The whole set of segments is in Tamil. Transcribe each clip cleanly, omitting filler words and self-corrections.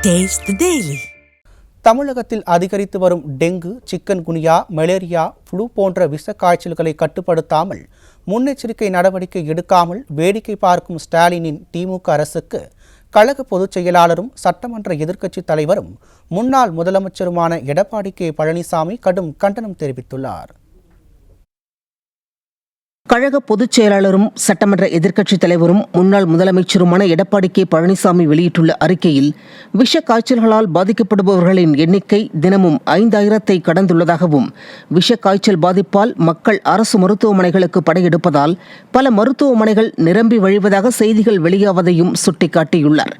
Taste the Daily. தமிழகத்தில் அதிகரித்து வரும் டெங்கு, சிக்கன்குனியா, மலேரியா, ஃப்ளூ போன்ற விஷ காய்ச்சல்களை கட்டுப்படுத்தாமல் முன்னெச்சரிக்கை நடவடிக்கை எடுக்காமல் வேடிக்கை பார்க்கும் ஸ்டாலினின் திமுக அரசுக்கு கழக பொதுச் செயலாளரும் சட்டமன்ற எதிர்க்கட்சித் தலைவரும் முன்னாள் முதலமைச்சருமான எடப்பாடி கே பழனிசாமி கடும் கண்டனம் தெரிவித்துள்ளார். கழக பொதுச் செயலாளரும் சட்டமன்ற எதிர்க்கட்சித் தலைவரும் முன்னாள் முதலமைச்சருமான எடப்பாடி கே பழனிசாமி வெளியிட்டுள்ள அறிக்கையில் விஷ காய்ச்சல்களால் பாதிக்கப்படுபவர்களின் எண்ணிக்கை தினமும் 5000 கடந்துள்ளதாகவும், விஷ காய்ச்சல் பாதிப்பால் மக்கள் அரசு மருத்துவமனைகளுக்கு படையெடுப்பதால் பல மருத்துவமனைகள் நிரம்பி வழிவதாக செய்திகள் வெளியாவதையும் சுட்டிக்காட்டியுள்ளார்.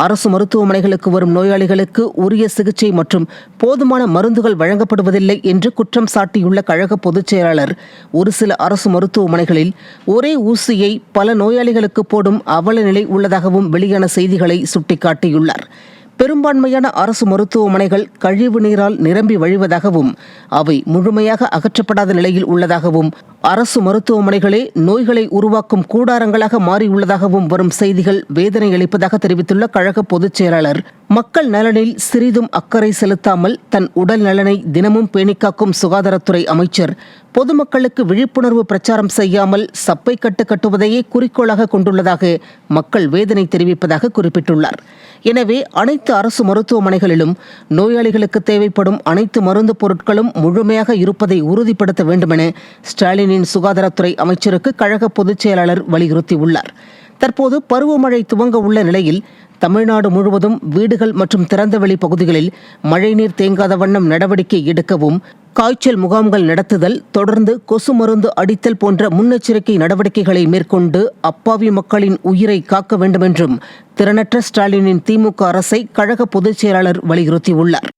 அரசு மருத்துவமனைகளுக்கு வரும் நோயாளிகளுக்கு உரிய சிகிச்சை மற்றும் போதுமான மருந்துகள் வழங்கப்படுவதில்லை என்று குற்றம் சாட்டியுள்ள கழக பொதுச் செயலாளர், ஒரு சில அரசு மருத்துவமனைகளில் ஒரே ஊசியை பல நோயாளிகளுக்கு போடும் அவல நிலை உள்ளதாகவும் வெளியான செய்திகளை சுட்டிக்காட்டியுள்ளார். பெரும்பான்மையான அரசு மருத்துவமனைகள் கழிவு நீரால் நிரம்பி வழிவதாகவும், அவை முழுமையாக அகற்றப்படாத நிலையில் உள்ளதாகவும், அரசு மருத்துவமனைகளே நோய்களை உருவாக்கும் கூடாரங்களாக மாறியுள்ளதாகவும் வரும் செய்திகள் வேதனை அளிப்பதாக தெரிவித்துள்ள கழக பொதுச் செயலாளர், மக்கள் நலனில் சிறிதும் அக்கறை செலுத்தாமல் தன் உடல் நலனை தினமும் பேணிக்காக்கும் சுகாதாரத்துறை அமைச்சர் பொதுமக்களுக்கு விழிப்புணர்வு பிரச்சாரம் செய்யாமல் சப்பை கட்டுவதையே குறிக்கோளாக கொண்டுள்ளதாக மக்கள் வேதனை தெரிவிப்பதாக குறிப்பிட்டுள்ளார். எனவே அனைத்து அரசு மருத்துவமனைகளிலும் நோயாளிகளுக்கு தேவைப்படும் அனைத்து மருந்து பொருட்களும் முழுமையாக இருப்பதை உறுதிப்படுத்த வேண்டுமென ஸ்டாலினின் சுகாதாரத்துறை அமைச்சருக்கு கழக பொதுச் செயலாளர் வலியுறுத்தியுள்ளார். தற்போது பருவமழை துவங்க உள்ள நிலையில் தமிழ்நாடு முழுவதும் வீடுகள் மற்றும் திறந்தவெளி பகுதிகளில் மழைநீர் தேங்காத வண்ணம் நடவடிக்கை எடுக்கவும், காய்ச்சல் முகாம்கள் நடத்துதல், தொடர்ந்து கொசு மருந்து அடித்தல் போன்ற முன்னெச்சரிக்கை நடவடிக்கைகளை மேற்கொண்டு அப்பாவி மக்களின் உயிரை காக்க வேண்டும் என்றும் திறனற்ற ஸ்டாலினின் திமுக அரசை கழக பொதுச் செயலாளர் வலியுறுத்தியுள்ளார்.